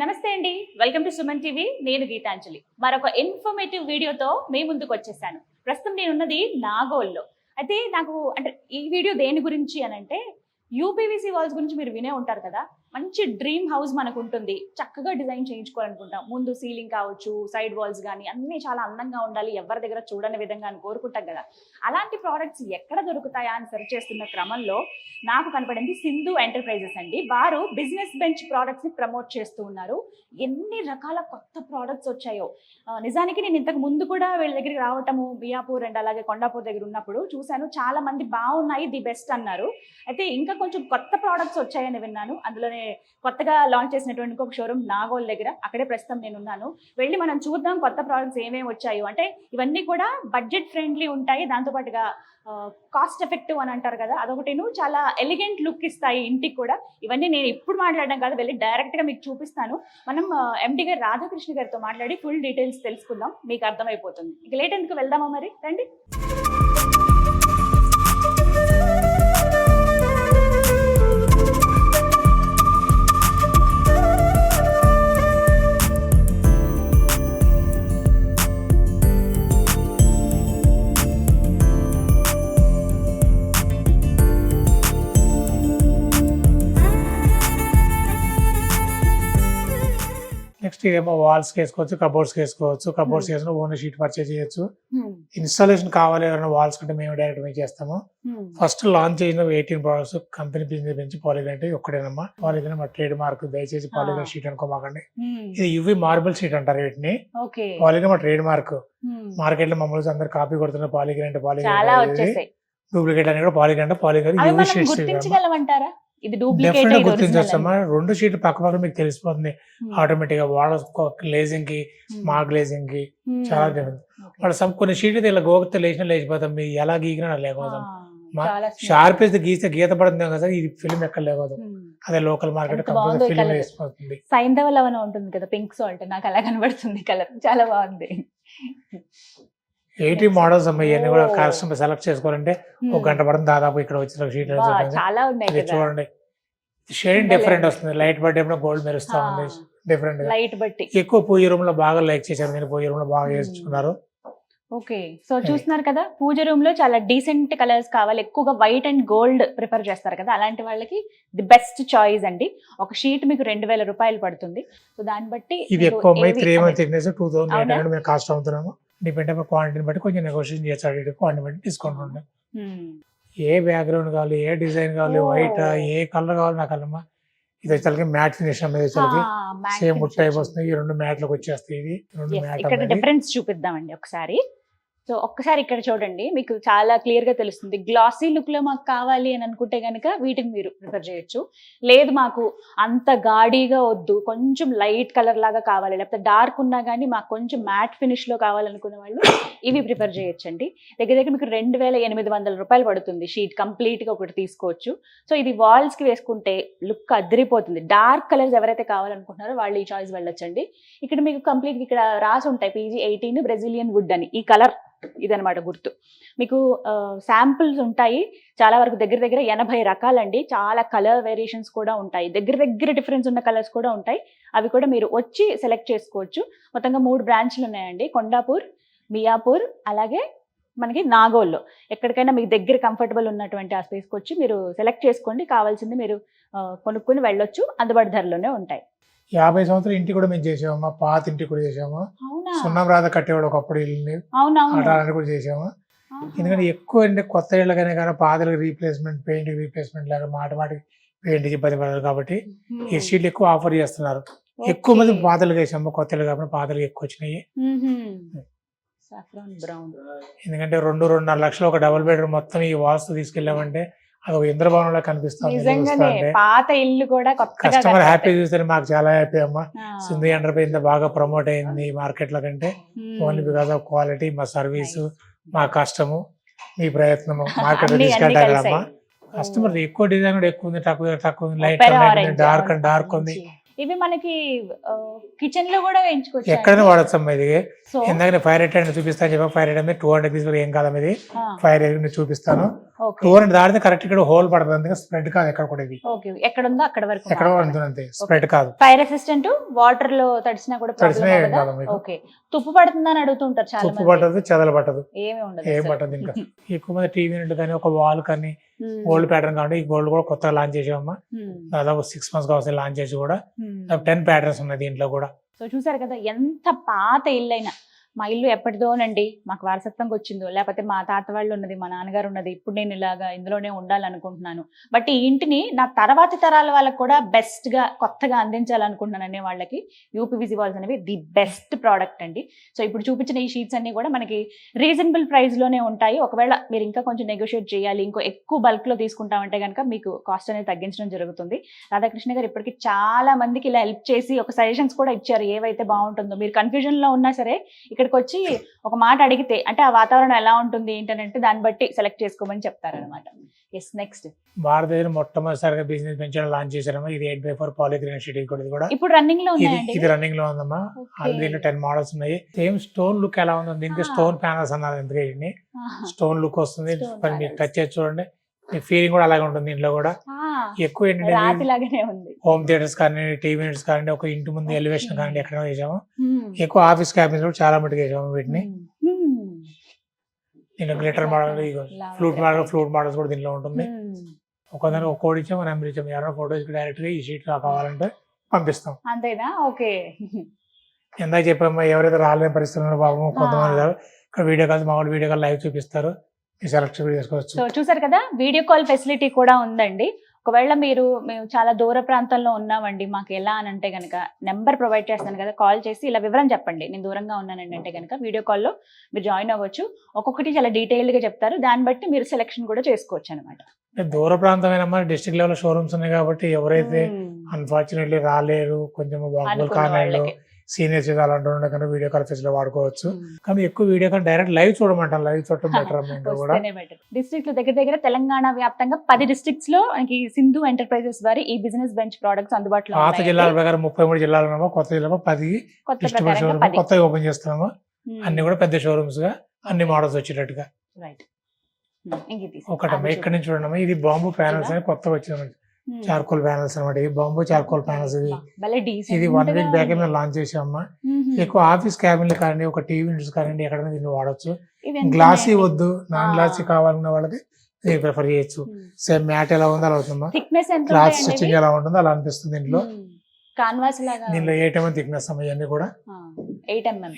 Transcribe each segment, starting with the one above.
నమస్తే అండి, welcome to Suman TV. నేను గీతాంజలి. మరొక ఇన్ఫర్మేటివ్ వీడియోతో మీ ముందుకు వచ్చేసాను. ప్రస్తుతం నేనున్నది నాగోల్లో. అయితే నాకు ఈ వీడియో దేని గురించి అనంటే యూపీవీసీ వాల్స్ గురించి మీరు వినే ఉంటారు కదా. మంచి డ్రీమ్ హౌస్ మనకు ఉంటుంది, చక్కగా డిజైన్ చేయించుకోవాలనుకుంటాం. ముందు సీలింగ్ కావచ్చు, సైడ్ వాల్స్ కానీ అన్నీ చాలా అందంగా ఉండాలి, ఎవరి దగ్గర చూడని విధంగా అని కోరుకుంటాం కదా. అలాంటి ప్రోడక్ట్స్ ఎక్కడ దొరుకుతాయా అని సెర్చ్ చేస్తున్న క్రమంలో నాకు కనపడింది సింధు ఎంటర్ప్రైజెస్ అండి. వారు బిజినెస్ బెంచ్ ప్రోడక్ట్స్ ని ప్రమోట్ చేస్తూ ఉన్నారు. ఎన్ని రకాల కొత్త ప్రోడక్ట్స్ వచ్చాయో. నిజానికి నేను ఇంతకు ముందు కూడా వీళ్ళ దగ్గరికి రావటము, బియాపూర్ అండ్ అలాగే కొండాపూర్ దగ్గర ఉన్నప్పుడు చూశాను. చాలా మంది బాగున్నాయి, ది బెస్ట్ అన్నారు. అయితే ఇంకా కొంచెం కొత్త ప్రోడక్ట్స్ వచ్చాయని విన్నాను. అందులోనే కొత్తగా లాంచ్ చేసినటువంటి ఇంకొక షోరూమ్ నాగోల్ దగ్గర, అక్కడే ప్రస్తుతం నేను ఉన్నాను. వెళ్ళి మనం చూద్దాం కొత్త ప్రోడక్ట్స్ ఏమేమి వచ్చాయో. అంటే ఇవన్నీ కూడా బడ్జెట్ ఫ్రెండ్లీ ఉంటాయి, దాంతోపాటుగా కాస్ట్ ఎఫెక్టివ్ అని అంటారు కదా, అదొకటిను చాలా ఎలిగెంట్ లుక్ ఇస్తాయి ఇంటికి కూడా. ఇవన్నీ నేను ఇప్పుడు మాట్లాడడం కాదు, వెళ్ళి డైరెక్ట్ గా మీకు చూపిస్తాను. మనం ఎండి గారు రాధాకృష్ణ గారితో మాట్లాడి ఫుల్ డీటెయిల్స్ తెలుసుకుందాం, మీకు అర్థమైపోతుంది. ఇక లేట్ ఎందుకు, వెళ్దామా మరి, రండి. నెక్స్ట్ ఇదేమో వాల్స్ వేసుకోవచ్చు, కబోర్డ్స్ వేసుకోవచ్చు. కబోర్డ్స్ వేసిన ఓన్ షీట్ పర్చేజ్ చేయొచ్చు. ఇన్స్టాలేషన్ కావాలి ఎవరైనా వాల్స్ కంటే మేము డైరెక్ట్ మేము చేస్తాము. ఫస్ట్ లాంచ్ చేసిన 18 ప్రోడక్ట్స్ కంపెనీ బిజినెస్ నుంచి పాలిగ్రాన్ ఒక్కడేనమ్మా. పాలిగ్రాన్ మా ట్రేడ్ మార్క్, దయచేసి పాలిగ్రాన్ షీట్ అనుకోమాకండి. ఇది యువి మార్బుల్ షీట్ అంటారు వీటిని. పాలిగ్రాన్ మా ట్రేడ్ మార్క్. మార్కెట్ లో మమ్మల్ని అందరు కాపీ కొడుతున్న పాలిగ్రాన్ డూప్లికేట్ అని కూడా పాలిగ్రాన్ యువి షీట్స్ గుర్తించవచ్చమ్మా. 2 షీట్లు పక్క పక్కన మీకు తెలిసిపోతుంది ఆటోమేటిక్ గా. వాడ గ్లేజింగ్ కి మా గ్లేజింగ్ కి చాలా డిఫరెన్స్. వాడు కొన్ని షీట్లు ఇలా గోగతో లేచినా లేచిపోతాం, మీరు ఎలా గీకినా లేకపోతాం. షార్ప్ వేస్తే గీస్తే గీత పడుతుంది కదా, ఇది ఫిల్మ్ ఎక్కడ లేకపోతాం. అదే లోకల్ మార్కెట్ కంపల్సరీ ఫిల్మ్ వేసిపోతుంది. సైంధవ లవణం ఉంటుంది కదా, పింక్ సాల్ట్, నాకు అలా కనబడుతుంది కలర్, చాలా బాగుంది. 80 మోడల్స్ అమ్మాయి, ఇవన్నీ కూడా కస్టమర్ సెలెక్ట్ చేసుకోవాలంటే 1 గంట పడుతుంది దాదాపు. ఇక్కడ వచ్చిన షీట్ చూడండి, షేడింగ్ డిఫరెంట్ వస్తుంది. లైట్ బట్టి గోల్డ్ మెరుస్తా ఉంది, డిఫరెంట్ లైట్ బట్టి. ఎక్కువ పూజ రూమ్ లో బాగా లైక్ చేశారు, నేను పూజ రూమ్ లో బాగా చేసుకున్నారు. ఓకే, సో చూస్తున్నారు కదా, పూజ రూమ్ లో చాలా డీసెంట్ కలర్స్ కావాలి, ఎక్కువగా వైట్ అండ్ గోల్డ్ ప్రిఫర్ చేస్తారు కదా, అలాంటి వాళ్ళకి ది బెస్ట్ చాయిస్ అండి. ఒక షీట్ మీకు 2000 రూపాయలు పడుతుంది. సో దాన్ని బట్టి ఇది ఎక్కువ 3 థిక్నెస్ 2800 కాస్ట్ అవుతున్నాము. డిపెండ్ అయిన క్వాంటిటీని బట్టి కొంచెం నెగోషియేషన్ చేస్తాడు, క్వాంటిటీ బట్టి డిస్కౌంట్ ఉంటుంది. ఏ బ్యాక్గ్రౌండ్ కావాలి, ఏ డిజైన్ కావాలి, వైట్ ఏ కలర్ కావాలి నాకు అల్లమ్మా. ఇది వచ్చేసరికి మ్యాట్ ఫినిష్ అనేది సేమ్ ముట్ట అయిపోతుంది. ఈ 2 మ్యాట్లకు వచ్చేస్తాయి. ఇది 2 మ్యాట్. ఇక్కడ డిఫరెన్స్ చూపిద్దామండి ఒకసారి. సో ఒక్కసారి ఇక్కడ చూడండి, మీకు చాలా క్లియర్ గా తెలుస్తుంది. గ్లాసీ లుక్ లో మాకు కావాలి అని అనుకుంటే కనుక వీటిని మీరు ప్రిఫర్ చేయొచ్చు. లేదు మాకు అంత గాడీగా వద్దు, కొంచెం లైట్ కలర్ లాగా కావాలి, లేకపోతే డార్క్ ఉన్నా కానీ మాకు కొంచెం మ్యాట్ ఫినిష్ లో కావాలనుకునే వాళ్ళు ఇవి ప్రిఫర్ చేయొచ్చండి. దగ్గర దగ్గర మీకు 2800 రూపాయలు పడుతుంది షీట్, కంప్లీట్ గా ఒకటి తీసుకోవచ్చు. సో ఇది వాల్స్ కి వేసుకుంటే లుక్ అదిరిపోతుంది. డార్క్ కలర్స్ ఎవరైతే కావాలనుకుంటున్నారో వాళ్ళు ఈ చాయిస్ వెళ్ళొచ్చండి. ఇక్కడ మీకు కంప్లీట్ ఇక్కడ రాసి ఉంటాయి PG18 బ్రెజిలియన్ వుడ్ అని. ఈ కలర్ ఇదనమాట గుర్తు. మీకు శాంపుల్స్ ఉంటాయి చాలా వరకు, దగ్గర దగ్గర 80 రకాలండి. చాలా కలర్ వేరియేషన్స్ కూడా ఉంటాయి, దగ్గర దగ్గర డిఫరెన్స్ ఉన్న కలర్స్ కూడా ఉంటాయి. అవి కూడా మీరు వచ్చి సెలెక్ట్ చేసుకోవచ్చు. మొత్తంగా 3 బ్రాంచ్లు ఉన్నాయండి, కొండాపూర్, మియాపూర్, అలాగే మనకి నాగోల్లో. ఎక్కడికైనా మీకు దగ్గర కంఫర్టబుల్ ఉన్నటువంటి ఆ స్పేస్కి వచ్చి మీరు సెలెక్ట్ చేసుకోండి. కావాల్సింది మీరు కొనుక్కుని వెళ్ళొచ్చు, అందుబాటు ధరలోనే ఉంటాయి. 50 సంవత్సరాలు ఇంటి కూడా మేము చేసాము, మా పాత ఇంటికి కూడా చేసాము. సున్నం రాధ కట్టేవాడు ఒకప్పుడు ఇల్లుని, అటాలని కూడా చేసాము. ఎందుకంటే ఎక్కువ అంటే కొత్త ఇళ్ళకనే కానీ పాతలకు రీప్లేస్మెంట్, పెయింట్ రీప్లేస్మెంట్ లాగా మాటికి పెయింట్ ఇబ్బంది పడదు కాబట్టి ఈ షీట్లు ఎక్కువ ఆఫర్ చేస్తున్నారు. ఎక్కువ మంది పాతలు వేసాము, కొత్త ఇళ్ళు కాబట్టి పాతలు ఎక్కువ వచ్చినాయి. ఎందుకంటే 2-2.5 లక్షలు ఒక డబుల్ బెడ్రూమ్ మొత్తం ఈ వాస్తు తీసుకెళ్ళామంటే అది ఒక ఇంద్రభవనంలో కనిపిస్తుంది. పాత ఇల్లు కూడా కస్టమర్ హ్యాపీ చూస్తే మాకు చాలా హ్యాపీ అమ్మా. సింధు ఎంటర్ప్రైజ్ ఇంత బాగా ప్రమోట్ అయింది మార్కెట్ లో కంటే, ఓన్లీ బికాస్ ఆఫ్ క్వాలిటీ, మా సర్వీస్, మా కష్టము, మీ ప్రయత్నము మార్కెట్ లో తీసుకెళ్ళాలమ్మా. కస్టమర్ ఎక్కువ డిజైన్ కూడా ఎక్కువ ఉంది, తక్కువ ఉంది, లైట్ డార్క్ ఉంది. ఇవి మనకి కిచెన్ లో కూడా వేయించుకోవచ్చు, ఎక్కడైనా వాడచ్చు అమ్మా. ఇది ఇందాక ఫైర్ రేట్ చూపిస్తాను చెప్పా, ఫైర్ రేట్ 200 ఏం కాదమ్మా. ఇది ఫైర్ రేట్ చూపిస్తాను. ఓకే 200 దాటితే కరెక్ట్ ఇక్కడ హోల్ పడుతుంది, అందుకే స్ప్రెడ్ కాదు ఎక్కడ కూడా ఇది. ఓకే ఎక్కడ ఉందో అక్కడ వరకు ఎక్కడ ఉంటుంది అంతే, స్ప్రెడ్ కాదు. ఫైర్ రెసిస్టెంట్, వాటర్ లో తడిసినా కూడా తడిసినా ఏం ప్రాబ్లం కాదు మీకు. ఓకే తుప్పు పడుతుందని అడుగుతుంటారు చాలా తుప్పు మంది. పట్టదు, చెదలు పట్టదు, ఏమీ ఉండదు ఏం అసలు. పట్టదు. ఇంకా ఎక్కువ మంది టీవీ యూనిట్ కానీ ఒక వాల్ కానీ ఉమ్, గోల్డ్ ప్యాటర్న్ కాబట్టి ఈ గోల్డ్ కూడా కొత్తగా లాంచ్ చేసామమ్మా. ఉమ్, దాదాపు 6 months కావచ్చు లాంచ్ చేసి కూడా. ఉమ్. 10 ప్యాటర్న్స్ ఉన్నాయి దీంట్లో కూడా. సో చూసారు కదా ఎంత పాత ఇల్లు అయినా, మా ఇల్లు ఎప్పటిదోనండి మాకు వారసత్వంగా వచ్చిందో, లేకపోతే మా తాత వాళ్ళు ఉన్నది, మా నాన్నగారు ఉన్నది, ఇప్పుడు నేను ఇలాగా ఇందులోనే ఉండాలనుకుంటున్నాను, బట్ ఈ ఇంటిని నా తర్వాతి తరాల వాళ్ళకి కూడా బెస్ట్ గా కొత్తగా అందించాలనుకుంటున్నాను అనే వాళ్ళకి యూపీవీసీ వాల్స్ అనేవి ది బెస్ట్ ప్రోడక్ట్ అండి. సో ఇప్పుడు చూపించిన ఈ షీట్స్ అన్ని కూడా మనకి రీజనబుల్ ప్రైస్ లోనే ఉంటాయి. ఒకవేళ మీరు ఇంకా కొంచెం నెగోషియేట్ చేయాలి, ఇంకో ఎక్కువ బల్క్ లో తీసుకుంటామంటే కనుక మీకు కాస్ట్ అనేది తగ్గించడం జరుగుతుంది. రాధాకృష్ణ గారు ఇప్పటికి చాలా మందికి ఇలా హెల్ప్ చేసి ఒక సజెషన్స్ కూడా ఇచ్చారు ఏవైతే బాగుంటుందో. మీరు కన్ఫ్యూజన్ లో ఉన్నా సరే ఇక్కడికి వచ్చి ఒక మాట అడిగితే, అంటే ఆ వాతావరణం ఎలా ఉంటుంది ఏంటంటే దాన్ని బట్టి సెలెక్ట్ చేసుకోమని చెప్తారనమాట. ఎస్ నెక్స్ట్ భారతదేశం మొట్టమొదటిసారిగా బిజినెస్ వెంచర్ లాంచ్ చేశారమ్మా. ఇది 8x4 పాలిగ్రీన్ షీట్ కూడా. ఇది కూడా ఇప్పుడు రన్నింగ్ లో ఇది ఉన్నాయండి. ఇది రన్నింగ్ లో ఉందమ్మా. దీంట్లో 10 మోడల్స్ ఉన్నాయి. సేమ్ స్టోన్ లుక్ ఎలా ఉందో దీనికి స్టోన్ ప్యానల్స్ అన్నారు. ఎందుకంటే స్టోన్ లుక్ వస్తుంది, మరి మీరు టచ్ చేసి చూడండి, మీ ఫీలింగ్ కూడా అలాగే ఉంటుంది. దీంట్లో కూడా ఎక్కువ ఏంటంటే రాతిలాగానే ఉంది. హోమ్ థియేటర్స్ కానీ, టీవీ యూనిట్స్ కానీ, ఒక ఇంటి ముందు ఎలివేషన్ కానీ ఎక్కడ వేసాము. ఎక్కువ ఆఫీస్ క్యాబిన్స్ కూడా చాలా మటుకు వేసాము వీటిని. దీంట్లో గ్లిటర్ మోడల్, ఫ్లూట్ మోడల్స్ కూడా దీంట్లో ఉంటుంది. ఒకదానికి ఒక కోడ్ ఇచ్చాము, నెంబర్ ఇచ్చాము. ఎవరైనా ఫోటోస్ డైరెక్ట్ గా ఈ షీట్ కావాలంటే పంపిస్తాం. అంతేనా? ఓకే. ఎందాక చెప్పాము, ఎవరైతే రాలేని పరిస్థితుల్లో బాబు కొంతమంది ఇక్కడ వీడియో కాల్స్, మామూలు వీడియో కాల్ లైవ్ చూపిస్తారు, సెలెక్ట్ చేసుకోవచ్చు. సో చూసారు కదా, వీడియో కాల్ ఫెసిలిటీ కూడా ఉందండి. ఒకవేళ మేము చాలా దూర ప్రాంతంలో ఉన్నామండి, మాకు ఎలా అని అంటే కనుక నెంబర్ ప్రొవైడ్ చేస్తాను కదా, కాల్ చేసి ఇలా వివరం చెప్పండి, నేను దూరంగా ఉన్నానండి అంటే కనుక వీడియో కాల్లో మీరు జాయిన్ అవ్వచ్చు. ఒక్కొక్కటి చాలా డీటెయిల్డ్ గా చెప్తారు, దాన్ని బట్టి మీరు సెలెక్షన్ కూడా చేసుకోవచ్చు అనమాట. దూర ప్రాంతమైన డిస్ట్రిక్ట్ లెవెల్ షోరూమ్స్ ఉన్నాయి కాబట్టి ఎవరైతే అన్ఫార్చునేట్లీ రాలేరు, కొంచెం వాకబుల్ కానీళ్ళు, సీనియర్స్ అలాంటి ఉండే కనుక వీడియో కాల్ ఫెసిలిటీ వాడుకోవచ్చు. కానీ ఎక్కువ వీడియో కాల్ డైరెక్ట్ లైవ్ చూడమంటాం, లైవ్ చూడటం బెటర్. కూడా డిస్ట్రిక్ట్ దగ్గర దగ్గర తెలంగాణ వ్యాప్తంగా 10 డిస్ట్రిక్ట్స్ లో మనకి సింధు ఎంటర్ప్రైజెస్ వారి ఈ బిజినెస్ బెంచ్ ప్రొడక్ట్స్ అందుబాటులో పాత జిల్లాల ప్రకారం 33 జిల్లాలు ఉన్నామో, కొత్త జిల్లా 10 డిస్ట్రిబ్యూషన్ షోరూమ్ కొత్తగా ఓపెన్ చేస్తున్నాము. అన్ని కూడా పెద్ద షోరూమ్స్ గా అన్ని మోడల్స్ వచ్చేటట్టుగా. ఒకటమ్మా ఇక్కడ నుంచి చూడమ్మా, ఇది బాంబు ప్యానల్స్ అని కొత్తగా వచ్చిన చార్కోల్ ప్యానల్స్ అనమాట. ఇది బాంబు చార్కోల్ ప్యానల్స్. ఇది 1 week బ్యాక్ మేము లాంచ్ చేసామమ్మా. ఎక్కువ ఆఫీస్ క్యాబిన్ కానీ, ఒక టీవీ యూనిట్స్ కానీ ఎక్కడైనా దీన్ని వాడచ్చు. గ్లాసీ వద్దు, నాన్ గ్లాసీ కావాలన్న వాళ్ళకి దీన్ని ప్రిఫర్ చేయొచ్చు. సేమ్ మ్యాట్ ఎలా ఉందో అలా అవుతుందమ్మా. క్లాత్ స్టిచ్చింగ్ ఎలా ఉంటుందో అలా అనిపిస్తుంది. దీంట్లో దీంట్లో 8 mm థిక్నెస్ అమ్మా. ఇవన్నీ కూడా 8 mm.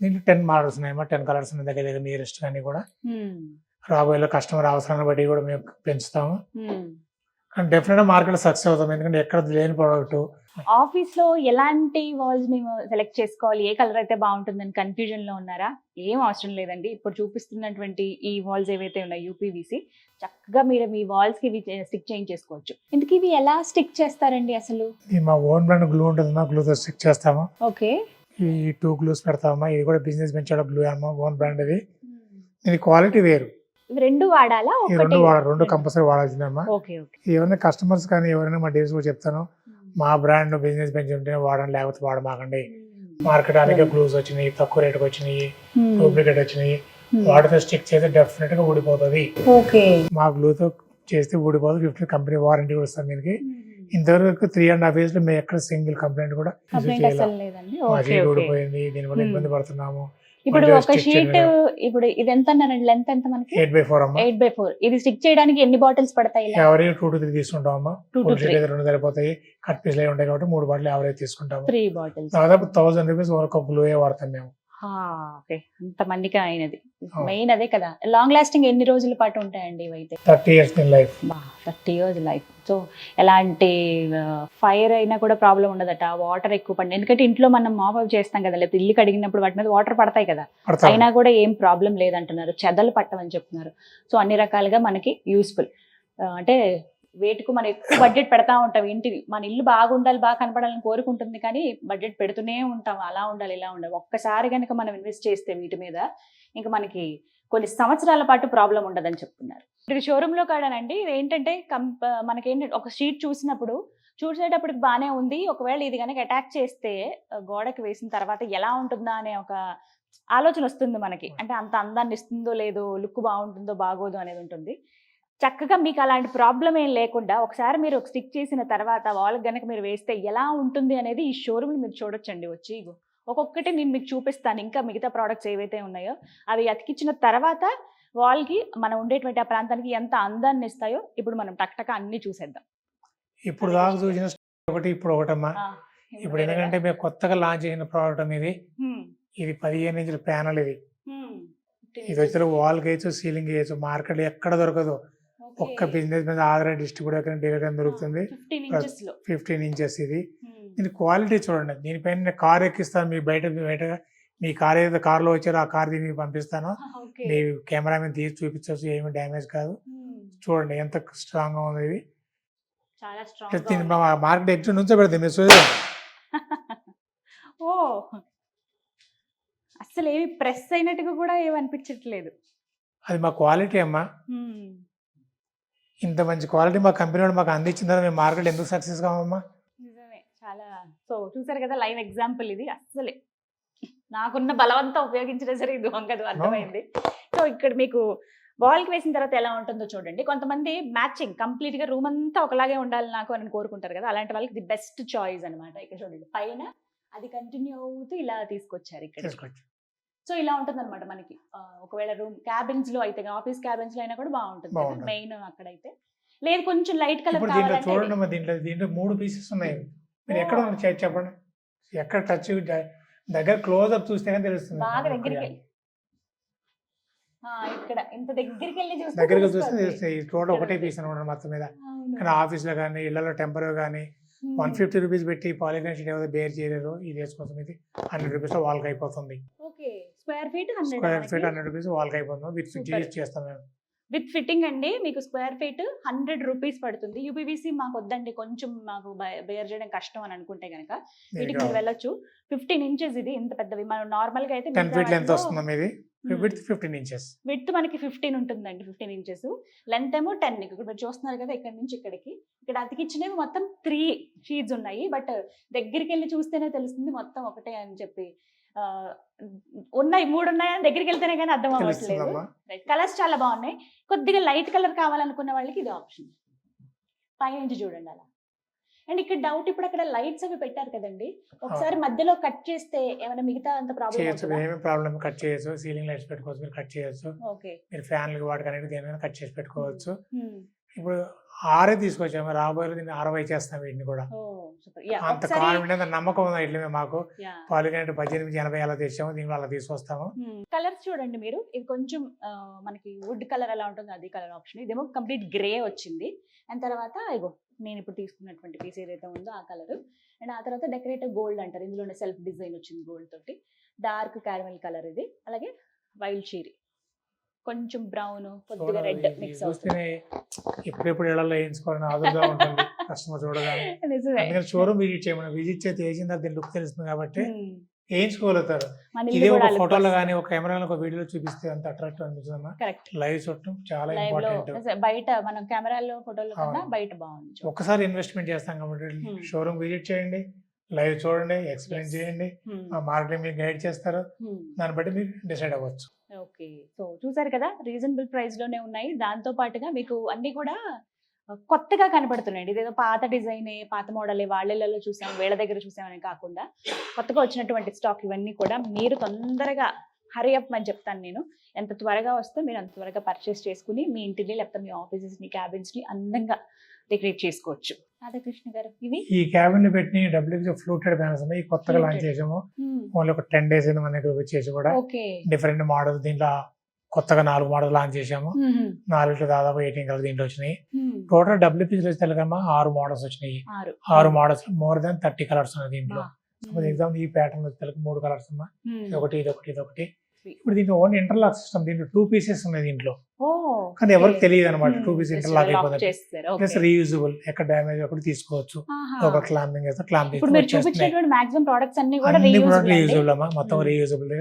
దీంట్లో 10 మోడల్స్ ఉన్నాయమ్మా, 10 కలర్స్ ఉన్నాయి దగ్గర దగ్గర నియరెస్ట్ కానీ కూడా. రాబోయే కస్టమర్ అవసరాన్ని బట్టి కూడా మేము పెంచుతాము. కానీ డెఫినెట్ గా మార్కెట్ సక్సెస్ అవుతాం, ఎందుకంటే ఎక్కడ లేని ప్రోడక్ట్. ఆఫీస్ లో ఎలాంటి వాల్స్ మేము సెలెక్ట్ చేసుకోవాలి, ఏ కలర్ అయితే బాగుంటుందని కన్ఫ్యూజన్ లో ఉన్నారా? ఏం అవసరం లేదండి. ఇప్పుడు చూపిస్తున్నటువంటి ఈ వాల్స్ ఏవైతే ఉన్నాయి యూపీవీసీ, చక్కగా మీరు మీ వాల్స్ కి స్టిక్ చేయించేసుకోవచ్చు. ఇందుకు ఇవి ఎలా స్టిక్ చేస్తారండి అసలు? మా ఓన్ బ్రాండ్ గ్లూ ఉంటుంది, మా గ్లూతో స్టిక్ చేస్తాము. ఓకే, ఈ 2 గ్లూస్ పెడతామా. ఇది కూడా బిజినెస్ వెంచర్ గ్లూ అమ్మా, ఓన్ బ్రాండ్. ఇది దీని క్వాలిటీ వేరు. రెండు వాడాలా? రెండు కంపల్సరీ వాడాల్సిందమ్మా. ఏమైనా కస్టమర్స్ కానీ ఎవరైనా మా డీల్స్ కూడా చెప్తాను, మా బ్రాండ్ బిజినెస్ వెంచర్ ఉంటేనే వాడండి, లేకపోతే వాడమాకండి. మార్కెట్ అనేక గ్లూస్ వచ్చినాయి, తక్కువ రేటుకి వచ్చినాయి, డూప్లికేట్ వచ్చినాయి. వాటితో స్టిక్ చేస్తే డెఫినెట్ గా ఊడిపోతుంది. మా గ్లూతో చేస్తే ఊడిపోదు. 50 కంపెనీ వారంటీ కూడా వస్తుంది దీనికి. ఇంతవరకు 3.5 years లో మేము ఎక్కడ సింగిల్ కంప్లైంట్ కూడా ఊడిపోయింది, దీనివల్ల ఇబ్బంది పడుతున్నాము. ఇప్పుడు ఒక షీట్, ఇప్పుడు ఇది ఎంత అన్నారండి లెంత్ ఎంత మనకి? 8x4 అమ్మా. 8x4. ఇది స్టిక్ చేయడానికి ఎన్ని బాటిల్స్ పడతాయి? ఎవరీ 2 to 3 తీసుకుంటాం అమ్మా. 2 to 3 2 సరిపోతాయి. కట్ పీస్ లో ఉంటాయి కాబట్టి 3 బాటిల్ ఎవరైతే తీసుకుంటాము. 3 బాటిల్స్ దాదాపు 1000 rupees వరకు గ్లూ వాడతాం మేము. అంత మందికి అయినది మెయిన్ అదే కదా. లాంగ్ లాస్టింగ్ ఎన్ని రోజుల పాటు ఉంటాయండి ఇవైతే? 30 years life. 30 years life. So ఎలాంటి ఫైర్ అయినా కూడా ప్రాబ్లం ఉండదట, వాటర్ ఎక్కువ పడి, ఎందుకంటే ఇంట్లో మనం మాప్ అప్ చేస్తాం కదా, లేకపోతే ఇల్లు కడిగినప్పుడు వాటి మీద వాటర్ పడతాయి కదా, అయినా కూడా ఏం ప్రాబ్లం లేదంటున్నారు. చెదలు పట్టమని చెప్తున్నారు. సో అన్ని రకాలుగా మనకి యూస్ఫుల్. అంటే వేటుకు మనం ఎక్కువ బడ్జెట్ పెడతా ఉంటాం. ఇంటికి మన ఇల్లు బాగుండాలి, బాగా కనపడాలని కోరుకుంటుంది, కానీ బడ్జెట్ పెడుతూనే ఉంటాం. అలా ఉండాలి, ఇలా ఉండాలి. ఒక్కసారి కనుక మనం ఇన్వెస్ట్ చేస్తే వీటి మీద ఇంకా మనకి కొన్ని సంవత్సరాల పాటు ప్రాబ్లం ఉండదని చెప్తున్నారు. ఇది షోరూమ్ లో కాడానండి. ఇది ఏంటంటే మనకేంటంటే ఒక షీట్ చూసినప్పుడు చూసేటప్పటికి బానే ఉంది. ఒకవేళ ఇది గనక అటాక్ చేస్తే గోడకి వేసిన తర్వాత ఎలా ఉంటుందా అనే ఒక ఆలోచన వస్తుంది మనకి. అంటే అంత అందాన్ని ఇస్తుందో లేదో, లుక్ బాగుంటుందో బాగోదో అనేది ఉంటుంది. చక్కగా మీకు అలాంటి ప్రాబ్లమ్ ఏం లేకుండా ఒకసారి మీరు స్టిక్ చేసిన తర్వాత వాల్‌కి గనక మీరు వేస్తే ఎలా ఉంటుంది అనేది ఈ షోరూమ్‌లో మీరు చూడొచ్చండి వచ్చి. ఇగో ఒక్కొక్కటి నేను మీకు చూపిస్తాను. ఇంకా మిగతా ప్రొడక్ట్స్ ఏవైతే ఉన్నాయో అవి అతికించిన తర్వాత వాల్‌కి మనం ఉండేటువంటి ఆ ప్రాంతానికి ఎంత అందాన్ని ఇస్తాయో ఇప్పుడు మనం టక్ అన్నీ చూసేద్దాం. ఇప్పుడు దాకా చూసిన ఒకటి ఇప్పుడు ఒకటమ్మా. ఆ! ఇప్పుడు ఎందుకంటే మేము కొత్తగా లాంచ్ చేసిన ప్రోడక్ట్ ఇది. హ్మ్. ఇది 15 ఇంచుల ప్యానెల్ ఇది. హ్మ్. ఇది వచ్చి వాల్‌కి వేయొచ్చు, సీలింగ్ వేయొచ్చు. మార్కెట్‌లో ఎక్కడ దొరకదు. ఒక్క బిజినెస్ మీద ఆథరైజ్డ్ డిస్ట్రిబ్యూటర్ డీలర్ దొరుకుతుంది. 15 ఇంచెస్‌లో. 15 ఇంచెస్ ఇది. హ్మ్. దీని క్వాలిటీ చూడండి. దీనిపైన నేను కార్ ఎక్కిస్తాను. మీ బయట మీ కార్ ఏదైతే కార్‌లో వచ్చారో ఆ కార్ దీనికి పంపిస్తాను. ఓకే. మీ కెమెరామెన్ తీసి చూపించొచ్చు. ఏమి డ్యామేజ్ కాదు. హ్మ్. చూడండి ఎంత స్ట్రాంగ్‌గా ఉంది ఇది. చాలా ప్లస్ స్ట్రాంగ్‌గా దీన్ని ఉంది. మార్కెట్ ఎగ్జిట్ నుంచే పెడతాం. మీరు చూడండి. ఓహ్! అస్సలేమి ప్రెస్ అయినట్టుగా కూడా ఏమి అనిపించట్లేదు. అది మా క్వాలిటీ అమ్మా. హ్మ్. ఇంత మంచి క్వాలిటీ మా కంపెనీ వాడు మాకు అందించిన తర్వాత మేము మార్కెట్ ఎందుకు సక్సెస్ కావమ్మా? నిజమే. చాలా చూసారు కదా లైవ్ ఎగ్జాంపుల్ ఇది. అస్సలే నాకున్న బలవంతం ఉపయోగించినా సరే ఇది వంగదు అర్థమైంది. సో ఇక్కడ మీకు వాల్‌కి వేసిన తర్వాత ఎలా ఉంటుందో చూడండి. కొంతమంది మ్యాచింగ్ కంప్లీట్‌గా రూమ్ అంతా ఒకలాగే ఉండాలి నాకు అని కోరుకుంటారు కదా! అలాంటి వాళ్ళకి ది బెస్ట్ చాయిస్ అన్నమాట. ఇక్కడ చూడండి పైన అది కంటిన్యూ అవుతూ ఇలా తీసుకొచ్చారు ఇక్కడ. తీసుకోవచ్చు. సో ఇలా ఉంటుందన్నమాట మనకి. ఒకవేళ రూమ్ క్యాబిన్స్‌లో అయితే ఆఫీస్ క్యాబిన్స్‌లో అయినా కూడా బాగుంటుంది కదా! బాగుంటుంది. మెయిన్ అక్కడైతే. లేదు కొంచెం లైట్ కలర్ ఇప్పుడు దీంట్లో కావాలంటే చూడండి అమ్మా, దీంట్లో 3 పీసెస్ ఉన్నాయి. మీరు ఎక్కడ ఓహ్! ఉన్నాయి చెప్పండి. ఎక్కడ టచ్ దగ్గర క్లోజ్అప్ చూస్తేనే తెలుస్తుంది. బాగా దగ్గరికెళ్ళి ఇక్కడ ఇంత దగ్గరికెళ్ళి చూస్తే దగ్గరికి చూస్తే తెలుస్తుంది. తెలుస్తుంది. ఈ టోటల్ ఒకటే ఇక్కడ పీస్ అనమాట మొత్తం మీద. అవును. కానీ ఆఫీస్‌లో కానీ ఇళ్లలో టెంపరీ కానీ హ్మ్. 150 రూపీస్ పెట్టి పాలిగ్రాన్ షీట్ ఏదో బేర్ చేయలేరు. ఇది వేసుకోసం ఇది 100 రూపీస్‌లో వాల్‌కి అయిపోతుంది. Okay. Square feet 100 square feet 100 rupees వాల్‌కి అయిపోతుంది. With super. జీఎస్టీ చేస్తాం మేము. విత్ ఫిట్టింగ్ అండి మీకు స్క్వేర్ ఫీట్ 100 రూపీస్ పడుతుంది. యూపీవీసీ మాకు వద్దండి కొంచెం మాకు బేర్ చేయడం కష్టం అని అనుకుంటే గనక వీటికి మీరు వెళ్ళొచ్చు. 15 ఇంచెస్ ఇది ఇంత పెద్దవి. మనం నార్మల్ గా అయితే 10 ఫీట్ లెంత్ వస్తుందమ్మా ఇది. With 15 inches. విడ్త్ మనకి 15 ఉంటుందండి. 15 ఇంచెస్. లెంత్ ఏమో 10. ఇక్కడ మీరు చూస్తున్నారు కదా ఇక్కడ నుంచి ఇక్కడికి. ఇక్కడ అతికిచ్చినవి మొత్తం 3 షీట్స్ ఉన్నాయి. బట్ దగ్గరికి వెళ్ళి చూస్తేనే తెలుస్తుంది మొత్తం ఒకటే అని చెప్పి. ఉన్నాయి 3 ఉన్నాయని దగ్గరికి వెళ్తేనే కానీ అర్థం అవ్వట్లేదు. తెలుస్తుందమ్మా. కలర్స్ చాలా బాగున్నాయి. కొద్దిగా లైట్ కలర్ కావాలనుకున్న వాళ్ళకి ఇది ఆప్షన్. పైనుంచి చూడండి అలా. అండ్ ఇక్కడ డౌట్ ఇప్పుడు అక్కడ లైట్స్ అవి పెట్టారు కదండి. ఒకసారి మధ్యలో కట్ చేస్తే ఏమైనా మిగతా అంత ప్రాబ్లం చేయొచ్చు. అవుతుందా? ఏమేమి ప్రాబ్లమ్ కట్ చేయొచ్చు. సీలింగ్ లైట్స్ పెట్టుకోవచ్చు. మీరు కట్ చేయొచ్చు. ఓకే. మీరు ఫ్యాన్లకి వాటికన్నిటికి దేనికైనా కట్ చేసి పెట్టుకోవచ్చు. హ్మ్. ఇప్పుడు 6 తీసుకొచ్చాము. రాబోయే దీన్ని 60 చేస్తాం వీటిని కూడా. ఓహ్! సూపర్. యాహ్! అంత ఒకసారి కాన్ఫిడెంట్ అంత నమ్మకం ఉంది ఇట్లనే మాకు. యాహ్! పాలిగ్రానైట్ 1880 అలా తెచ్చాము. దీన్ని అలా తీసుకొస్తాము. కలర్స్ చూడండి మీరు. ఇది కొంచెం మనకి వుడ్ కలర్ ఎలా ఉంటుందో అది కలర్ ఆప్షన్. ఇదేమో కంప్లీట్ గ్రే వచ్చింది. అండ్ తర్వాత ఇగో నేను ఇప్పుడు తీసుకున్నటువంటి పీస్ ఏదైతే ఉందో ఆ కలర్. అండ్ ఆ తర్వాత డెకరేటివ్ గోల్డ్ అంటారు. ఇందులోనే సెల్ఫ్ డిజైన్ వచ్చింది గోల్డ్ తోటి. డార్క్ క్యారమెల్ కలర్ ఇది. అలాగే వైల్డ్ షీరీ. కొంచెం బ్రౌన్ కొద్దిగా రెడ్ మిక్స్ అవుతుంది. చూస్తేనే ఎప్పుడెప్పుడు ఇళ్లలో వేయించుకోవాలని ఆదుగా ఉంటుంది కస్టమర్ చూడగానే. నిజమే. అందుకని షోరూమ్ విజిట్ చేయమని విజిట్ చేస్తే వేసిన తర్వాత దీని లుక్ తెలుస్తుంది కాబట్టి వేయించుకోగలుగుతారు. మన ఇదే ఇల్లు ఒక కూడా ఫోటోలో కానీ ఒక కెమెరాలో ఒక వీడియోలో చూపిస్తే అంత అట్రాక్టివ్ అనిపిస్తుందమ్మా. కరెక్ట్. లైవ్ చూడటం చాలా లైవ్ లో ఇంపార్టెంట్. బయట మనం కెమెరాలో ఫోటోలో కన్నా అవును. బయట బాగుంది. ఒకసారి ఇన్వెస్ట్మెంట్ చేస్తాం కాబట్టి షోరూమ్ విజిట్ చేయండి, లైవ్ చూడండి, ఎక్స్ప్లెయిన్ చేయండి, మార్కెటింగ్ మీకు గైడ్ చేస్తారు. దాన్ని బట్టి మీరు డిసైడ్ అవ్వచ్చు. ఓకే. సో చూసారు కదా రీజనబుల్ ప్రైస్ లోనే ఉన్నాయి. దాంతో పాటుగా మీకు అన్ని కూడా కొత్తగా కనబడుతున్నాయండి. ఇదేదో పాత డిజైన్ పాత మోడలే వాళ్ళలో చూసాం వీళ్ళ దగ్గర చూసామని కాకుండా కొత్తగా వచ్చినటువంటి స్టాక్ ఇవన్నీ కూడా మీరు తొందరగా హరీ అప్ అని చెప్తాను నేను. ఎంత త్వరగా వస్తే మీరు అంత త్వరగా పర్చేస్ చేసుకుని మీ ఇంటిని లేకపోతే మీ ఆఫీసెస్ ని క్యాబిన్స్ ని అందంగా డెకరేట్ చేసుకోవచ్చు. రాధాకృష్ణ గారు ఇవి ఈ క్యాబిన్ లో పెట్టిన డబ్ల్యూపీ ఫ్లూటెడ్ బ్యానర్స్ ఉన్నాయి. కొత్తగా లాంచ్ చేసాము. ఓన్లీ ఒక 10 days అయింది మన దగ్గర వచ్చేసి కూడా. ఓకే. డిఫరెంట్ మోడల్ దీంట్లో కొత్తగా 4 మోడల్ లాంచ్ చేసాము. 4 దాదాపు 18 కలర్ దీంట్లో వచ్చినాయి. టోటల్ డబ్ల్యూపీ తెలుగమ్మా 6 మోడల్స్ వచ్చినాయి. 6 మోడల్స్ మోర్ దాన్ 30 కలర్స్ ఉన్నాయి దీంట్లో. ఎగ్జాంపుల్ ఈ ప్యాటర్న్ వచ్చేసరికి 3 కలర్స్ ఉన్నా. ఒకటి ఇదొకటి. ఇప్పుడు దీంట్లో ఓన్లీ ఇంటర్లాక్ సిస్టమ్. దీంట్లో 2 pieces ఉన్నాయి దీంట్లో. కానీ ఎవరికి తెలియదు అనమాట. 2 pieces ఇంటర్లాక్ అయిపోతుంది. Plus reusable. ఎక్కడ డ్యామేజ్ ఒకటి తీసుకోవచ్చు. ఒక క్లాంపింగ్ చేస్తే క్లాంప్ ఇప్పుడు మీరు చూపించినటువంటి మాక్సిమం ప్రొడక్ట్స్ అన్ని కూడా రీయూజబుల్ అమ్మా. మొత్తం రీయూజబుల్.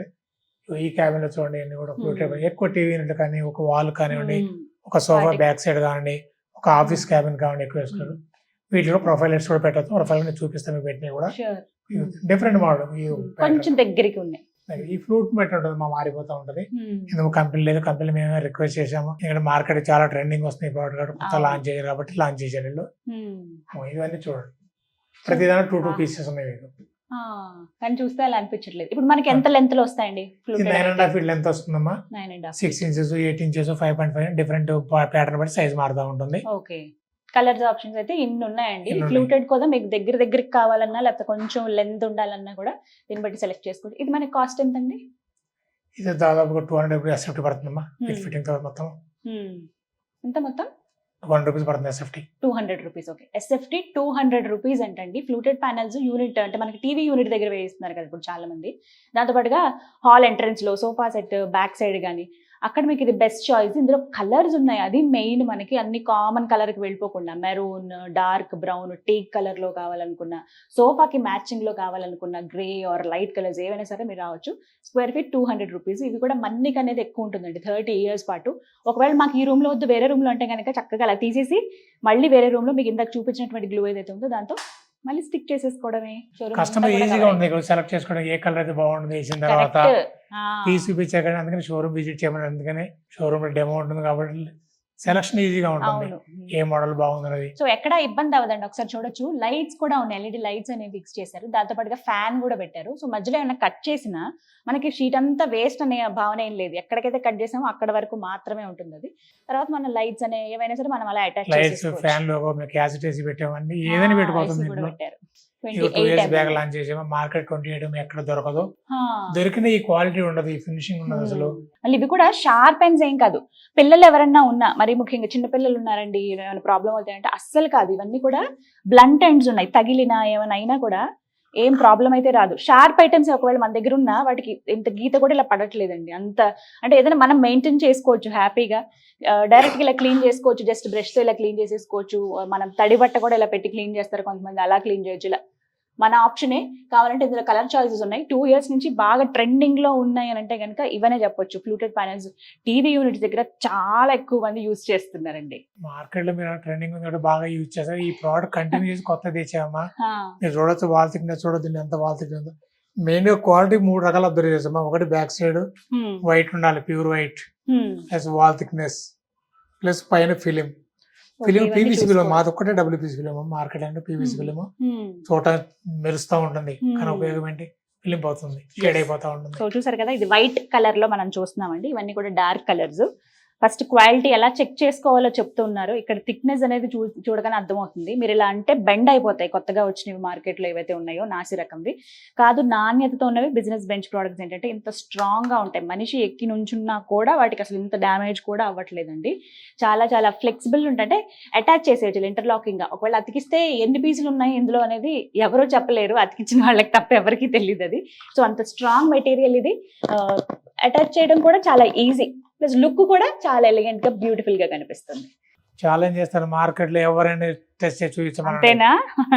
ఈ క్యాబిన్ లో చూడండి అన్ని కూడా ఫ్లూటెడ్. ఎక్కువ టీవీ యూనిట్ కానీ ఒక వాల్ కానివ్వండి, ఒక సోఫా బ్యాక్ సైడ్ కానివ్వండి, ఒక ఆఫీస్ క్యాబిన్ కానివ్వండి ఎక్కువ వేసుకున్నారు. వీటిలో ప్రొఫైల్ కూడా పెట్టచ్చు. ప్రొఫైల్ చూపిస్తాను మీకు పెట్టినవి కూడా Sure. Different model. కొంచెం దగ్గరికి ఉన్నాయి. ఈ ఫ్రూట్ మెట్ ఉంటుంది మారిపోతూ ఉంటది. ఎందుకు కంపెనీ లేదు, కంపెనీ మేమే రిక్వెస్ట్ చేసాము. ఇక్కడ మార్కెట్ చాలా ట్రెండింగ్ వస్తుంది ఈ ప్రోడక్ట్ కొత్త లాంచ్ చేయాలి కాబట్టి లాంచ్ చేశారు వీళ్ళు. ఇవన్నీ చూడండి, ప్రతిదాని 2 పీసెస్ ఉన్నాయి మీకు. కానీ చూస్తే అలా అనిపించట్లేదు. ఇప్పుడు మనకి ఎంత లెంత్ లో వస్తాయండి? 9.5 feet లెంత్ వస్తుందమ్మా. 6 inches, 8 inches, 5.5 డిఫరెంట్ ప్యాటర్న్ బట్టి సైజ్ మారుతూ ఉంటుంది. ఓకే. కలర్స్ ఆప్షన్స్ అయితే ఇన్ని ఉన్నాయండి. ఫ్లూటెడ్ కూడా మీకు దగ్గరికి కావాలన్నా లేకపోతే కొంచెం లెంత్ ఉండాలన్నా కూడా దీన్ని బట్టి సెలెక్ట్ చేసుకోండి. ఇది మనకి కాస్ట్ ఎంత అండి? ఇది దాదాపుగా 200 రూపీస్ ఎస్ఎఫ్టీ పడుతుందమ్మా. విత్ ఫిట్టింగ్ తో మొత్తం ఎంత మొత్తం 200 రూపీస్ పడుతుంది SFT. 200 rupees. Okay. SFT 200 rupees అంటండి. ఫ్లూటెడ్ ప్యానల్స్ యూనిట్ అంటే మనకి టీవీ యూనిట్ దగ్గర వేయిస్తున్నారు కదా ఇప్పుడు చాలా మంది. దాంతో పాటుగా హాల్ ఎంట్రన్స్ లో సోఫా సెట్ బ్యాక్ సైడ్ కానీ అక్కడ మీకు ఇది బెస్ట్ చాయిస్. ఇందులో కలర్స్ ఉన్నాయి, అది మెయిన్. మనకి అన్ని కామన్ కలర్ కి వెళ్ళిపోకుండా maroon, dark brown, teak colour లో కావాలనుకున్న, సోఫాకి మ్యాచింగ్ లో కావాలనుకున్న గ్రే ఆర్ లైట్ కలర్స్ ఏవైనా సరే మీరు రావచ్చు. Square feet 200 rupees. ఇది కూడా మన్నిక అనేది ఎక్కువ ఉంటుందండి 30 years పాటు. ఒకవేళ మాకు ఈ రూమ్ లో వద్దు వేరే రూమ్ లో అంటే కనుక చక్కగా అలా తీసేసి మళ్ళీ వేరే రూమ్ లో మీకు ఇందాక చూపించినటువంటి గ్లూ ఏదైతే ఉందో దాంతో మళ్ళీ స్టిక్ చేసేసుకోవడమే. కస్టమర్ ఈజీగా ఉంది సెలెక్ట్ చేసుకోవడం ఏ కలర్ అయితే బాగుంటుంది వేసిన తర్వాత పీస్ చూపించాక. అందుకని షోరూమ్ విజిట్ చేయమని, అందుకని షోరూమ్ డెమో ఉంటుంది కాబట్టి సెలక్షన్ ఈజీగా ఉంటుంది ఏ మోడల్ బాగుంది. సో ఎక్కడ ఇబ్బంది అవ్వదండి. ఒకసారి చూడొచ్చు, లైట్స్ కూడా ఉన్నాయి, ఎల్ఈడి లైట్స్ అనేవి ఫిక్స్ చేశారు. దాంతో పాటుగా ఫ్యాన్ కూడా పెట్టారు. సో మధ్యలో ఏమైనా కట్ చేసినా మనకి షీట్ అంతా వేస్ట్ అనే భావన ఏం లేదు. ఎక్కడికైతే కట్ చేసామో అక్కడ వరకు మాత్రమే ఉంటుంది అది. తర్వాత మన లైట్స్ అనే ఏవైనా సరే మనం అలా attach lights, fan logo, cassette వేసి పెట్టామని ఏదైనా పెట్టుకోవచ్చు. 2 years బ్యాక్ లాంచ్ చేసాము. మార్కెట్ 28 ఎక్కడ దొరకదు, దొరికిన ఈ క్వాలిటీ ఉండదు, ఈ ఫినిషింగ్ ఉండదు అసలు. మళ్ళీ ఇవి కూడా షార్ప్ పెన్స్ ఏం కాదు. పిల్లలు ఎవరన్నా ఉన్నా, మరి ముఖ్యంగా చిన్న పిల్లలు ఉన్నారండి, ఏమైనా ప్రాబ్లం అవుతాయంటే అస్సలు కాదు. ఇవన్నీ కూడా బ్లంట్ ఎండ్స్ ఉన్నాయి, తగిలినా ఏమైనా అయినా కూడా ఏం ప్రాబ్లం అయితే రాదు. షార్ప్ ఐటమ్స్ ఒకవేళ మన దగ్గర ఉన్నా వాటికి ఇంత గీత కూడా ఇలా పడట్లేదండి. అంత అంటే ఏదైనా మనం మెయింటైన్ చేసుకోవచ్చు హ్యాపీగా. డైరెక్ట్గా ఇలా క్లీన్ చేసుకోవచ్చు, జస్ట్ బ్రష్తో ఇలా క్లీన్ చేసేసుకోవచ్చు. మనం తడి బట్ట కూడా ఇలా పెట్టి క్లీన్ చేస్తారు కొంతమంది, అలా క్లీన్ చేయొచ్చు. ఇలా మన ఆప్షనే. కావాలంటే ఇందులో కలర్ చాయిసెస్ ఉన్నాయి. 2 years నుంచి బాగా ట్రెండింగ్ లో ఉన్నాయి అని అంటే కనుక ఇవనే చెప్పొచ్చు. ఫ్లూటెడ్ ప్యానల్స్ టీవీ యూనిట్ దగ్గర చాలా ఎక్కువ మంది యూజ్ చేస్తున్నారండి. మార్కెట్ లో మీరు ట్రెండింగ్ ఉంది బాగా యూజ్ చేస్తారు. ఈ ప్రోడక్ట్ కంటిన్యూ చేసి కొత్త తెచ్చామా, మీరు చూడొచ్చు వాల్ థిక్నెస్, చూడొద్దు ఎంత వాల్ థిక్నెస్ ఉందో. మెయిన్ గా క్వాలిటీ 3 రకాలు అబ్జర్వ్ చేసామా. ఒకటి బ్యాక్ సైడ్ వైట్ ఉండాలి, pure white, plus wall thickness, plus పైన ఫిలిం పీవీసీ ఫిలిం. మాది ఒక్కటే డబ్ల్యూపీసీ ఫిలిం, మార్కెట్ అంటే పీవీసీ ఫిలిం. చోట మెరుస్తూ ఉంటుంది కానీ ఉపయోగం ఏంటి, ఫిలిం పోతుంది, షేడ్ అయిపోతా ఉంటుంది. సో చూసారు కదా, ఇది వైట్ కలర్ లో మనం చూస్తున్నామండి. ఇవన్నీ కూడా డార్క్ కలర్స్. ఫస్ట్ క్వాలిటీ ఎలా చెక్ చేసుకోవాలో చెప్తూ ఉన్నారు. ఇక్కడ థిక్నెస్ అనేది చూడగానే అర్థమవుతుంది. మీరు ఇలా అంటే బెండ్ అయిపోతాయి. కొత్తగా వచ్చినవి మార్కెట్లో ఏవైతే ఉన్నాయో నాసి రకంవి కాదు, నాణ్యతతో ఉన్నవి బిజినెస్ బెంచ్ ప్రోడక్ట్స్ ఏంటంటే ఇంత స్ట్రాంగ్ గా ఉంటాయి. మనిషి ఎక్కి నుంచున్నా కూడా వాటికి అసలు ఇంత డ్యామేజ్ కూడా అవ్వట్లేదండి. చాలా చాలా ఫ్లెక్సిబుల్ ఉంటే అటాచ్ చేసేయచ్చు ఇంటర్లాకింగ్ గా. ఒకవేళ అతికిస్తే ఎన్ని పీసులు ఉన్నాయి ఇందులో అనేది ఎవరో చెప్పలేరు, అతికించిన వాళ్ళకి తప్ప ఎవరికి తెలియదు అది. సో అంత స్ట్రాంగ్ మెటీరియల్ ఇది. అటాచ్ చేయడం కూడా చాలా ఈజీ, ప్లస్ లుక్ కూడా చాలా ఎలిగెంట్ గా బ్యూటిఫుల్ గా కనిపిస్తుంది. ఛాలెంజ్ చేస్తారు మార్కెట్ లో, ఎవరైనా టెస్ట్ చేసి చూపించమని.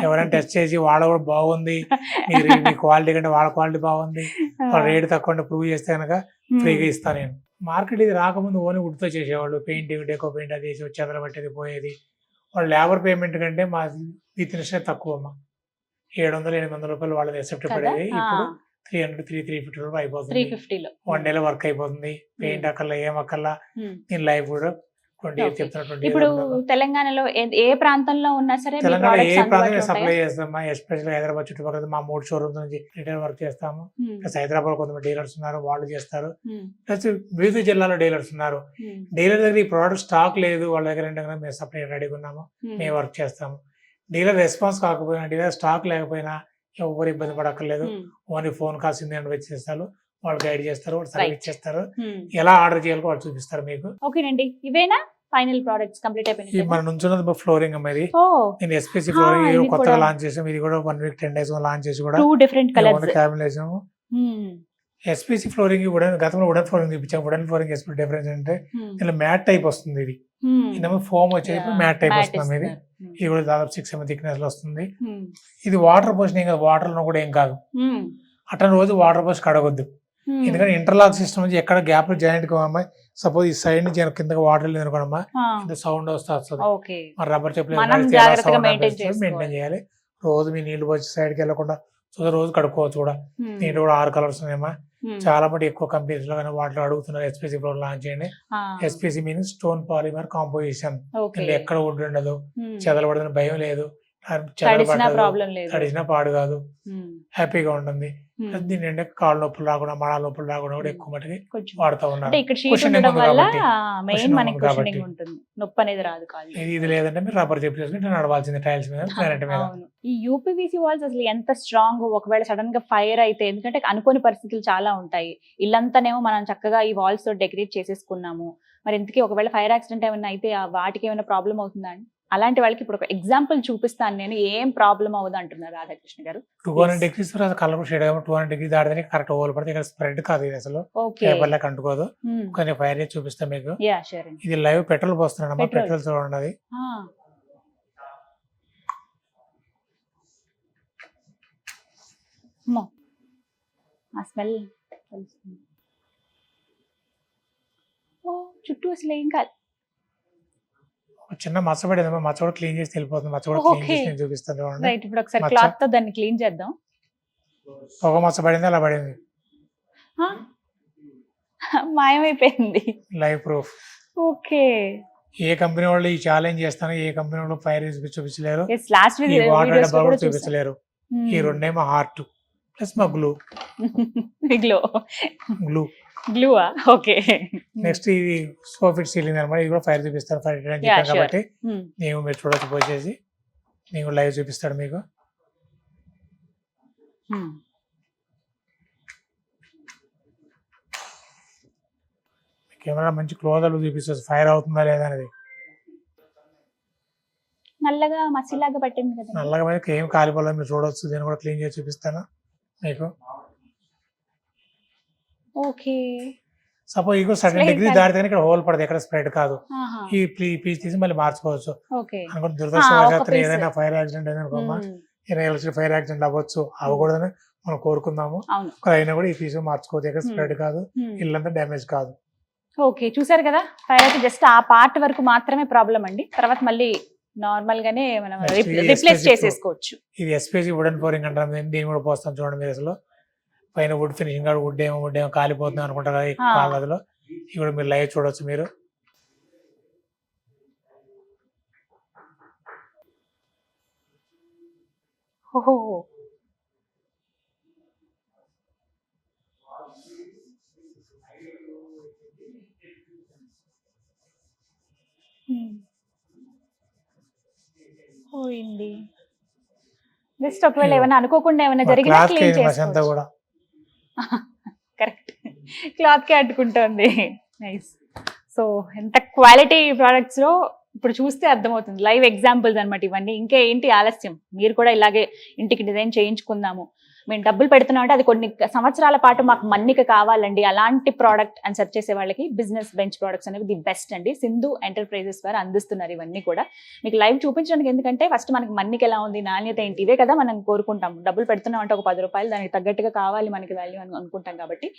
ఎవరైనా టెస్ట్ చేసి వాళ్ళ కూడా బాగుంది, మీ క్వాలిటీ కంటే వాళ్ళ క్వాలిటీ బాగుంది, వాళ్ళ రేట్ తక్కువ ప్రూవ్ చేస్తే కనుక ఫ్రీగా ఇస్తాను నేను. మార్కెట్ ఇది రాకముందు ఓన్లీ వుడ్తో చేసేవాళ్ళు, పెయింటింగ్, డెకో పెయింట్ అది వేసి చెదలు పట్టేది పోయేది. వాళ్ళు లేబర్ పేమెంట్ కంటే మా బిజినెస్ తక్కువ అమ్మా. 700-800 రూపాయలు వాళ్ళది ఎక్సెప్ట్ పడేది. ఇప్పుడు 300-350 రూపాయలు అయిపోతుంది. 1 డేలో వర్క్ అయిపోతుంది. పెయింట్ అక్కర్లా, ఏమక్కర్లా. దీని లైఫ్ కూడా 20 years చెప్తున్నా. ఇప్పుడు తెలంగాణలో ఏ ప్రాంతంలో ఉన్నా సరే తెలంగాణ ఏ ప్రాంతంలో సప్లై చేస్తామా, ఎస్పెషల్ హైదరాబాద్ చుట్టుపక్కల మా 3 షోరూమ్స్ నుంచి రిటైల్ వర్క్ చేస్తాము. ప్లస్ హైదరాబాద్ కొంతమంది డీలర్స్ ఉన్నారు, వాళ్ళు చేస్తారు. ప్లస్ వివిధ జిల్లాలో డీలర్స్ ఉన్నారు. డీలర్ దగ్గర ఈ ప్రోడక్ట్ స్టాక్ లేదు, వాళ్ళ దగ్గర ఏంటంటే మేము సప్లై రెడీగా ఉన్నాము, మేము వర్క్ చేస్తాము. డీలర్ రెస్పాన్స్ కాకపోయినా, డీలర్ స్టాక్ లేకపోయినా ఎవరు ఇబ్బంది పడక్కర్లేదు. ఓన్లీ ఫోన్ కాల్స్ వచ్చేస్తారు, వాళ్ళు గైడ్ చేస్తారు, వాళ్ళు సర్వీస్ చేస్తారు, ఎలా ఆర్డర్ చేయాలో వాళ్ళు చూపిస్తారు మీకు. ఓకేనండి, ఇవేనా ఫైనల్ ప్రొడక్ట్స్ కంప్లీట్ అయిపోయింది. మనం నుంచున్నది ఫ్లోరింగ్ అమ్మది. నేను ఎస్పీసీ ఫ్లోరింగ్ కొత్తగా లాంచ్ చేసాం. ఇది కూడా 1 week 10 days లాంచ్ చేసి కూడా 2 different కలర్స్ క్యాబిన్ వేసాము. ఎస్పీసీ ఫ్లోరింగ్ గతంలో వుడెన్ ఫ్లోరింగ్ చూపించాం. వుడెన్ ఫ్లోరింగ్ ఎస్పీ డిఫరెన్స్ అంటే ఇలా మ్యాట్ టైప్ వస్తుంది. ఇది ఇదేమో ఫోమ్ వచ్చేది మ్యాట్ టైప్ వస్తుంది. ఇది ఇది కూడా దాదాపు 6 mm థిక్నెస్ లో వస్తుంది. ఇది వాటర్ పోసిన ఏం కాదు, వాటర్ లో కూడా ఏం కాదు. అట్లా రోజు వాటర్ పోసి కడగొద్దు. ఎందుకంటే ఇంటర్లాక్ సిస్టమ్ నుంచి ఎక్కడ గ్యాప్ జాయింట్ కావమ్మా, సపోజ్ ఈ సైడ్ నుంచి కిందకి వాటర్ లేదు అనుకోనమ్మా, సౌండ్ వస్తుంది. ఓకే, మరి రబ్బర్ చెప్పులు మనం జాగ్రత్తగా మెయింటైన్ మెయింటైన్ చేయాలి. రోజు మీ నీళ్లు పోసి సైడ్కి వెళ్ళకుండా రోజు కడుక్కోవచ్చు కూడా. దీంట్లో కూడా 6 కలర్స్ ఉన్నాయమ్మా. చాలా మటు ఎక్కువ కంపెనీస్ లో కానీ వాటిలో అడుగుతున్నారు ఎస్పీసీ ప్రో లాంచ్ చేయండి. SPC means stone polymer composition. ఎక్కడ వుడ్ ఉండదు, చెదలబడుతున్న భయం లేదు, తడిసిన పాడు కాదు, హ్యాపీగా ఉంటుంది. దీని అంటే కాళ్ళ నొప్పులు రాకుండా మడాల నొప్పులు రాకుండా కూడా ఎక్కువ మటుకి వాడుతూ ఉన్నారు. ఇది లేదంటే మీరు రబ్బర్ చెప్పు చేసుకుంటే నడవాల్సింది టైల్స్ మీద, గ్రానైట్ మీద. ఈ యూపీవీసీ వాల్స్ అసలు ఎంత స్ట్రాంగ్, ఒకవేళ సడన్ గా ఫైర్ అయితే, ఎందుకంటే అనుకోని పరిస్థితులు చాలా ఉంటాయి. ఇల్లంతానేమో మనం చక్కగా ఈ వాల్స్ తో డెకరేట్ చేసేసుకున్నాము, మరి ఇంతకీ ఒకవేళ ఫైర్ యాక్సిడెంట్ ఏమైనా అయితే వాటికి ఏమైనా ప్రాబ్లం అవుతుందా అండి? అలాంటి వాళ్ళకి ఇప్పుడు ఒక ఎగ్జాంపుల్ చూపిస్తాను నేను, ఏం ప్రాబ్లం అవ్వదు అంటున్నారు రాధాకృష్ణ గారు. 200 degrees కలర్ షేడ్ 200 degrees దాటితే కరెక్ట్ ఓవర్ పడితే ఇక్కడ స్ప్రెడ్ కాదు, ఇది అసలు పేపర్ లెక్క అంటుకోదు. కానీ ఫైర్ చేసి చూపిస్తాను మీకు. ఇది లైవ్ పెట్రోల్ పోస్తున్నాను, పెట్రోల్ చూడండి. అది స్మెల్ చుట్టూ అసలు ఏం కాదు, చిన్న మచ్చ పడేదమ్మా, మచ్చ కూడా క్లీన్ చేసి వెళ్ళిపోతుంది. మచ్చ కూడా క్లీన్ చేసి నేను చూపిస్తాను చూడండి. రైట్, ఇప్పుడు ఒకసారి క్లాత్ తో దాన్ని క్లీన్ చేద్దాం. పొగ మచ్చ పడింది, అలా పడింది, మాయమైపోయింది. Live proof. ఓకే, ఏ కంపెనీ వాళ్ళు ఈ ఛాలెంజ్ చేస్తాను, ఏ కంపెనీ వాళ్ళు ఫైర్ చూపించలేరు, వాటర్ డబ్బా కూడా చూపించలేరు. ఈ రెండేమో హార్ట్ ప్లస్ మా గ్లూ. గ్లూవా? ఓకే. నెక్స్ట్ ఇది సోఫిట్ సీలింగ్ అనమాట, ఇది కూడా ఫైర్ చూపిస్తాను. ఫైర్ చెప్పాను కాబట్టి నేను మీరు చూడొచ్చు, పోసేసి నేను లైవ్ చూపిస్తాడు మీకు. కెమెరా మంచి క్లోజర్ చూపిస్తుంది ఫైర్ అవుతుందా లేదా అనేది. నల్లగా మసిలాగా పట్టింది కదా, నల్లగా మీద ఏం కాలిపోలేదు, మీరు చూడొచ్చు. దీన్ని కూడా క్లీన్ చేసి చూపిస్తాను మీకు. ఓకే, సపోజ్ ఇది సడన్ డిగ్రీ దాటితే ఇక్కడ హోల్ పడదు, ఎక్కడ స్ప్రెడ్ కాదు. ఈ పీస్ తీసి మళ్ళీ మార్చుకోవచ్చు. అనుకుంటే దురదృష్టవశాత్తు ఏదైనా ఫైర్ యాక్సిడెంట్ అయినా అనుకోమా, ఫైర్ యాక్సిడెంట్ అవ్వచ్చు, అవ్వకూడదని మనం కోరుకుందాము. అయినా కూడా ఈ పీస్ మార్చుకోవచ్చు, ఎక్కడ స్ప్రెడ్ కాదు, ఇల్లంతా డ్యామేజ్ కాదు. ఓకే, చూసారు కదా, ఫైర్ అయితే జస్ట్ ఆ పార్ట్ వరకు మాత్రమే ప్రాబ్లం అండి, తర్వాత మళ్ళీ నార్మల్ గానే మనం రిప్లేస్ చేసేసుకోవచ్చు. ఇది ఎస్పీసీ వుడెన్ ఫ్లోరింగ్ అంటారు, దీన్ని కూడా పోస్తాం చూడండి మీరు. అసలు పైన వుడ్ ఫినిషింగ్, వుడ్ ఏమో కాలిపోతుంది అనుకుంటారు కాళ్ళలో, ఇవి కూడా మీరు లైవ్ చూడొచ్చు మీరు. పోయింది. జస్ట్ ఒకవేళ ఏమైనా అనుకోకుండా ఏమైనా జరిగినా క్లీన్ చేసుకోవచ్చు. కూడా కరెక్ట్, క్లాత్ కి అడ్డుకుంటుంది. నైస్. సో ఎంత క్వాలిటీ ప్రోడక్ట్స్ లో ఇప్పుడు చూస్తే అర్థమవుతుంది, లైవ్ ఎగ్జాంపుల్స్ అనమాట ఇవన్నీ. ఇంకా ఏంటి ఆలస్యం, మీరు కూడా ఇలాగే ఇంటికి డిజైన్ చేయించుకుందాము, మేము డబ్బులు పెడుతున్నాం అంటే అది కొన్ని సంవత్సరాల పాటు మాకు మన్నిక కావాలండి, అలాంటి ప్రోడక్ట్ అని సెర్చ్ చేసే వాళ్ళకి బిజినెస్ బెంచ్ ప్రోడక్ట్స్ అనేవి ది బెస్ట్ అండి. సింధు ఎంటర్ప్రైజెస్ వారు అందిస్తున్నారు ఇవన్నీ కూడా మీకు లైవ్ చూపించడానికి. ఎందుకంటే ఫస్ట్ మనకి మన్నిక ఎలా ఉంది, నాణ్యత ఏంటి, ఇవే కదా మనం కోరుకుంటాం. డబ్బులు పెడుతున్నాం అంటే ఒక 10 రూపాయలు దానికి తగ్గట్టుగా కావాలి మనకి వాల్యూ అని అనుకుంటాం. కాబట్టి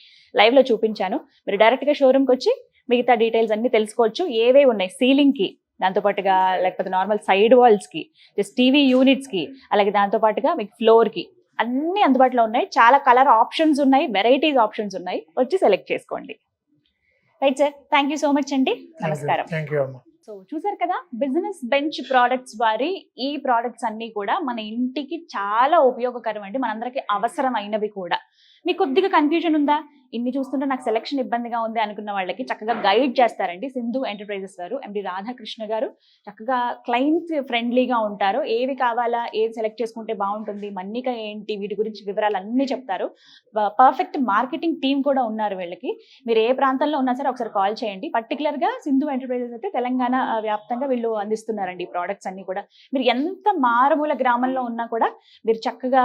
లైవ్ లో చూపించాను, మీరు డైరెక్ట్ గా షోరూమ్కి వచ్చి మిగతా డీటెయిల్స్ అన్ని తెలుసుకోవచ్చు. ఏవే ఉన్నాయి సీలింగ్ కి, దాంతోపాటుగా లేకపోతే నార్మల్ సైడ్ వాల్స్ కి, జస్ట్ టీవీ యూనిట్స్ కి, అలాగే దాంతోపాటుగా మీకు ఫ్లోర్ కి అన్ని అందుబాటులో ఉన్నాయి. చాలా కలర్ ఆప్షన్స్ ఉన్నాయి, వెరైటీస్ ఆప్షన్స్ ఉన్నాయి, వచ్చి సెలెక్ట్ చేసుకోండి. Right sir, thank you so much అండి, నమస్కారం. సో చూసారు కదా, బిజినెస్ బెంచ్ ప్రోడక్ట్స్ వారి ఈ ప్రోడక్ట్స్ అన్ని కూడా మన ఇంటికి చాలా ఉపయోగకరం అండి, మనందరికీ అవసరమైనవి కూడా. మీకు కొద్దిగా కన్ఫ్యూజన్ ఉందా, ఇన్ని చూస్తుంటే నాకు సెలక్షన్ ఇబ్బందిగా ఉంది అనుకున్న వాళ్ళకి చక్కగా గైడ్ చేస్తారండి సింధు ఎంటర్ప్రైజెస్ వారు. ఎండి రాధాకృష్ణ గారు చక్కగా క్లయింట్ ఫ్రెండ్లీగా ఉంటారు. ఏవి కావాలా, ఏది సెలెక్ట్ చేసుకుంటే బాగుంటుంది, మన్నిక ఏంటి, వీటి గురించి వివరాలు అన్నీ చెప్తారు. పర్ఫెక్ట్ మార్కెటింగ్ టీం కూడా ఉన్నారు వీళ్ళకి. మీరు ఏ ప్రాంతంలో ఉన్నా సరే ఒకసారి కాల్ చేయండి. పర్టికులర్గా సింధు ఎంటర్ప్రైజెస్ అయితే తెలంగాణ వ్యాప్తంగా వీళ్ళు అందిస్తున్నారండి ఈ ప్రోడక్ట్స్ అన్ని కూడా. మీరు ఎంత మారుమూల గ్రామంలో ఉన్నా కూడా మీరు చక్కగా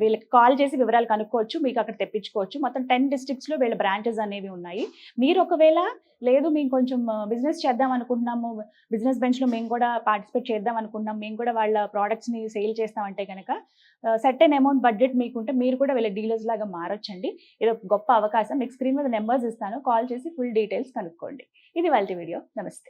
వీళ్ళకి కాల్ చేసి వివరాలు కనుక్కోవచ్చు, మీకు అక్కడ తెప్పించుకోవచ్చు. మొత్తం 10 డిస్ట్రిక్ట్స్ లో వీళ్ళ బ్రాంచెస్ అనేవి ఉన్నాయి. మీరు ఒకవేళ లేదు మేము కొంచెం బిజినెస్ చేద్దాం అనుకుంటున్నాము, బిజినెస్ బెంచ్ లో మేము కూడా పార్టిసిపేట్ చేద్దాం అనుకుంటున్నాం, మేము కూడా వాళ్ళ ప్రోడక్ట్స్ ని సేల్ చేస్తామంటే కనుక సర్టెన్ అమౌంట్ బడ్జెట్ మీకుంటే మీరు కూడా వీళ్ళ డీలర్స్ లాగా మారొచ్చండి. ఇది ఒక గొప్ప అవకాశం. మీకు స్క్రీన్ మీద నెంబర్స్ ఇస్తాను, కాల్ చేసి ఫుల్ డీటెయిల్స్ కనుక్కోండి. ఇది వాళ్ళ వీడియో. నమస్తే.